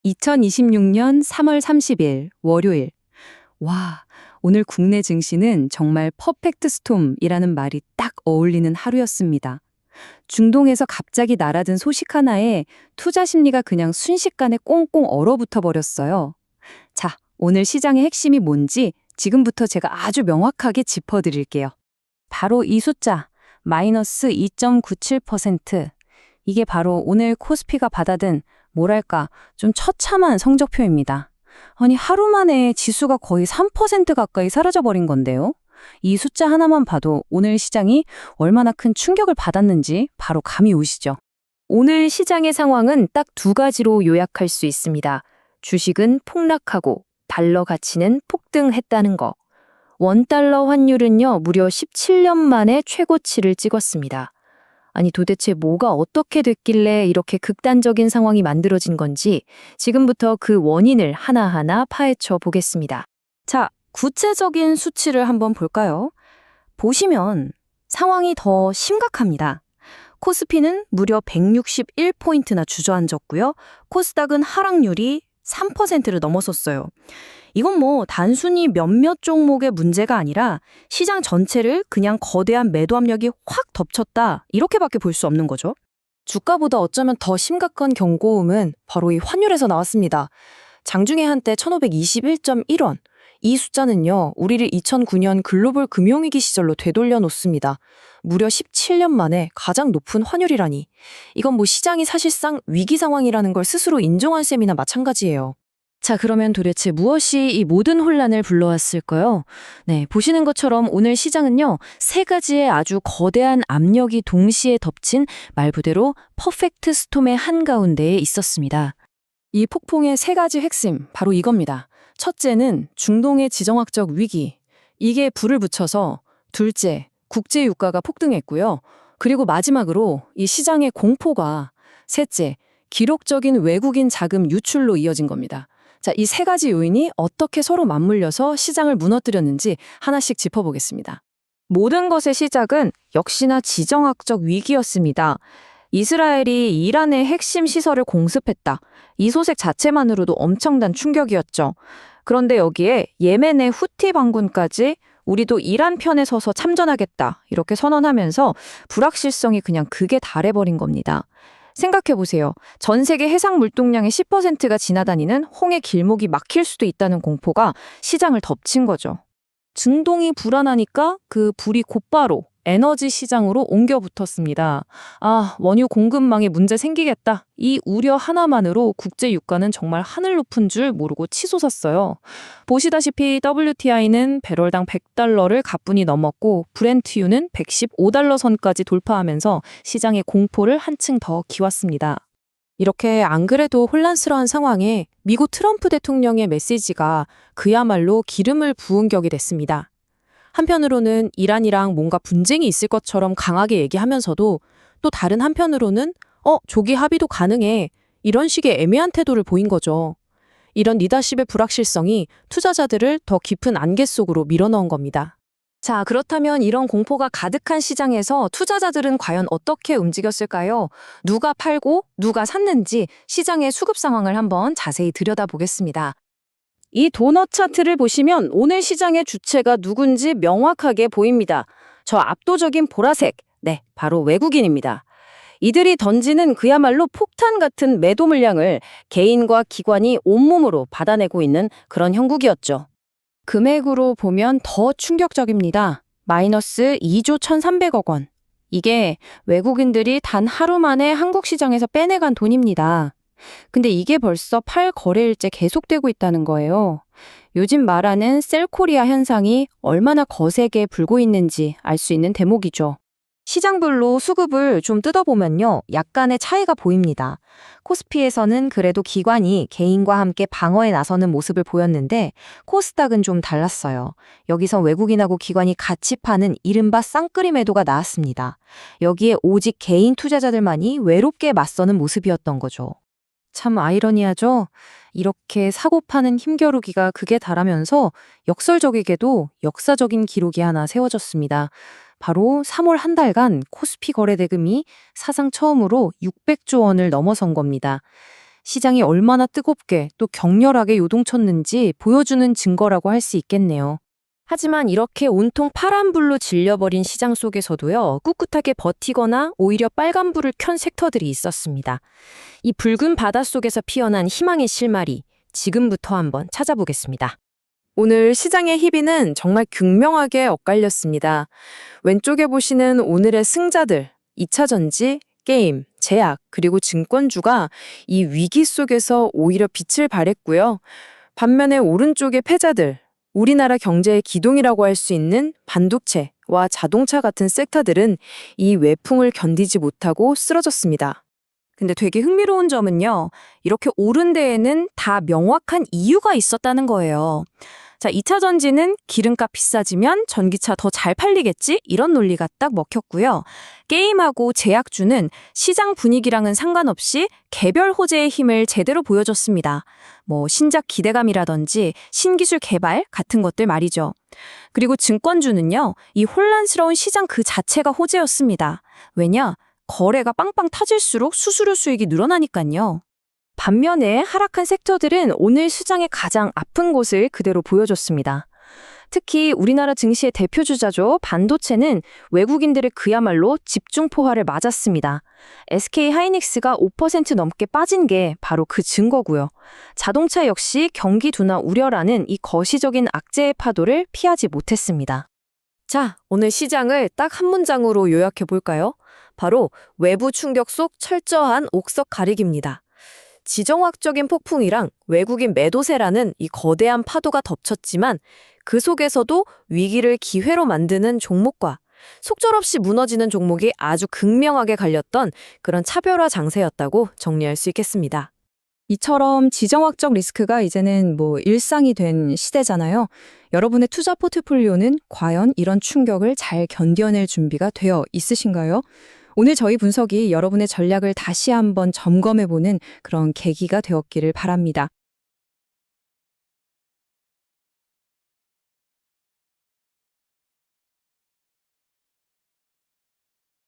2026년 3월 30일 월요일. 와, 오늘 국내 증시는 정말 퍼펙트 스톰이라는 말이 딱 어울리는 하루였습니다. 중동에서 갑자기 날아든 소식 하나에 투자 심리가 그냥 순식간에 꽁꽁 얼어붙어 버렸어요. 자, 오늘 시장의 핵심이 뭔지 지금부터 제가 아주 명확하게 짚어드릴게요. 바로 이 숫자, 마이너스 2.97%. 이게 바로 오늘 코스피가 받아든 뭐랄까 좀 처참한 성적표입니다. 아니 하루 만에 지수가 거의 3% 가까이 사라져버린 건데요. 이 숫자 하나만 봐도 오늘 시장이 얼마나 큰 충격을 받았는지 바로 감이 오시죠. 오늘 시장의 상황은 딱 두 가지로 요약할 수 있습니다. 주식은 폭락하고 달러 가치는 폭등했다는 거. 원달러 환율은요 무려 17년 만에 최고치를 찍었습니다. 아니 도대체 뭐가 어떻게 됐길래 이렇게 극단적인 상황이 만들어진 건지 지금부터 그 원인을 하나하나 파헤쳐 보겠습니다. 자, 구체적인 수치를 한번 볼까요? 보시면 상황이 더 심각합니다. 코스피는 무려 161포인트나 주저앉았고요. 코스닥은 하락률이 3%를 넘어섰어요. 이건 뭐 단순히 몇몇 종목의 문제가 아니라 시장 전체를 그냥 거대한 매도 압력이 확 덮쳤다 이렇게밖에 볼 수 없는 거죠. 주가보다 어쩌면 더 심각한 경고음은 바로 이 환율에서 나왔습니다. 장중에 한때 1521.1원. 이 숫자는요, 우리를 2009년 글로벌 금융위기 시절로 되돌려 놓습니다. 무려 17년 만에 가장 높은 환율이라니. 이건 뭐 시장이 사실상 위기 상황이라는 걸 스스로 인정한 셈이나 마찬가지예요. 자, 그러면 도대체 무엇이 이 모든 혼란을 불러왔을까요? 네, 보시는 것처럼 오늘 시장은요, 세 가지의 아주 거대한 압력이 동시에 덮친 말 그대로 퍼펙트 스톰의 한가운데에 있었습니다. 이 폭풍의 세 가지 핵심, 바로 이겁니다. 첫째는 중동의 지정학적 위기. 이게 불을 붙여서 둘째, 국제 유가가 폭등했고요. 그리고 마지막으로 이 시장의 공포가 셋째, 기록적인 외국인 자금 유출로 이어진 겁니다. 자, 이 세 가지 요인이 어떻게 서로 맞물려서 시장을 무너뜨렸는지 하나씩 짚어보겠습니다. 모든 것의 시작은 역시나 지정학적 위기였습니다. 이스라엘이 이란의 핵심 시설을 공습했다. 이 소식 자체만으로도 엄청난 충격이었죠. 그런데 여기에 예멘의 후티 반군까지 우리도 이란 편에 서서 참전하겠다 이렇게 선언하면서 불확실성이 그냥 극에 달해버린 겁니다. 생각해보세요. 전 세계 해상 물동량의 10%가 지나다니는 홍해 길목이 막힐 수도 있다는 공포가 시장을 덮친 거죠. 중동이 불안하니까 그 불이 곧바로 에너지 시장으로 옮겨 붙었습니다. 아, 원유 공급망에 문제 생기겠다. 이 우려 하나만으로 국제 유가는 정말 하늘 높은 줄 모르고 치솟았어요. 보시다시피 WTI는 배럴당 100달러를 가뿐히 넘었고 브렌트유는 115달러 선까지 돌파하면서 시장의 공포를 한층 더 키웠습니다. 이렇게 안 그래도 혼란스러운 상황에 미국 트럼프 대통령의 메시지가 그야말로 기름을 부은 격이 됐습니다. 한편으로는 이란이랑 뭔가 분쟁이 있을 것처럼 강하게 얘기하면서도 또 다른 한편으로는 조기 합의도 가능해. 이런 식의 애매한 태도를 보인 거죠. 이런 리더십의 불확실성이 투자자들을 더 깊은 안개 속으로 밀어넣은 겁니다. 자, 그렇다면 이런 공포가 가득한 시장에서 투자자들은 과연 어떻게 움직였을까요? 누가 팔고 누가 샀는지 시장의 수급 상황을 한번 자세히 들여다보겠습니다. 이 도넛 차트를 보시면 오늘 시장의 주체가 누군지 명확하게 보입니다. 저 압도적인 보라색, 네, 바로 외국인입니다. 이들이 던지는 그야말로 폭탄 같은 매도 물량을 개인과 기관이 온몸으로 받아내고 있는 그런 형국이었죠. 금액으로 보면 더 충격적입니다. 마이너스 2조 1,300억 원. 이게 외국인들이 단 하루 만에 한국 시장에서 빼내간 돈입니다. 근데 이게 벌써 8거래일째 계속되고 있다는 거예요. 요즘 말하는 셀코리아 현상이 얼마나 거세게 불고 있는지 알 수 있는 대목이죠. 시장별로 수급을 좀 뜯어보면요, 약간의 차이가 보입니다. 코스피에서는 그래도 기관이 개인과 함께 방어에 나서는 모습을 보였는데 코스닥은 좀 달랐어요. 여기서 외국인하고 기관이 같이 파는 이른바 쌍끌이 매도가 나왔습니다. 여기에 오직 개인 투자자들만이 외롭게 맞서는 모습이었던 거죠. 참 아이러니하죠? 이렇게 사고 파는 힘겨루기가 극에 달하면서 역설적이게도 역사적인 기록이 하나 세워졌습니다. 바로 3월 한 달간 코스피 거래 대금이 사상 처음으로 600조 원을 넘어선 겁니다. 시장이 얼마나 뜨겁게 또 격렬하게 요동쳤는지 보여주는 증거라고 할 수 있겠네요. 하지만 이렇게 온통 파란불로 질려버린 시장 속에서도요, 꿋꿋하게 버티거나 오히려 빨간불을 켠 섹터들이 있었습니다. 이 붉은 바닷속에서 피어난 희망의 실마리, 지금부터 한번 찾아보겠습니다. 오늘 시장의 희비는 정말 극명하게 엇갈렸습니다. 왼쪽에 보시는 오늘의 승자들, 2차 전지, 게임, 제약, 그리고 증권주가 이 위기 속에서 오히려 빛을 발했고요. 반면에 오른쪽의 패자들, 우리나라 경제의 기둥이라고 할 수 있는 반도체와 자동차 같은 섹터들은 이 외풍을 견디지 못하고 쓰러졌습니다. 근데 되게 흥미로운 점은요, 이렇게 오른 데에는 다 명확한 이유가 있었다는 거예요. 자, 2차 전지는 기름값 비싸지면 전기차 더 잘 팔리겠지? 이런 논리가 딱 먹혔고요. 게임하고 제약주는 시장 분위기랑은 상관없이 개별 호재의 힘을 제대로 보여줬습니다. 뭐 신작 기대감이라든지 신기술 개발 같은 것들 말이죠. 그리고 증권주는요, 이 혼란스러운 시장 그 자체가 호재였습니다. 왜냐? 거래가 빵빵 터질수록 수수료 수익이 늘어나니까요. 반면에 하락한 섹터들은 오늘 시장의 가장 아픈 곳을 그대로 보여줬습니다. 특히 우리나라 증시의 대표주자죠. 반도체는 외국인들의 그야말로 집중포화를 맞았습니다. SK 하이닉스가 5% 넘게 빠진 게 바로 그 증거고요. 자동차 역시 경기 둔화 우려라는 이 거시적인 악재의 파도를 피하지 못했습니다. 자, 오늘 시장을 딱 한 문장으로 요약해 볼까요? 바로 외부 충격 속 철저한 옥석 가리기입니다. 지정학적인 폭풍이랑 외국인 매도세라는 이 거대한 파도가 덮쳤지만 그 속에서도 위기를 기회로 만드는 종목과 속절없이 무너지는 종목이 아주 극명하게 갈렸던 그런 차별화 장세였다고 정리할 수 있겠습니다. 이처럼 지정학적 리스크가 이제는 일상이 된 시대잖아요. 여러분의 투자 포트폴리오는 과연 이런 충격을 잘 견뎌낼 준비가 되어 있으신가요? 오늘 저희 분석이 여러분의 전략을 다시 한번 점검해보는 그런 계기가 되었기를 바랍니다.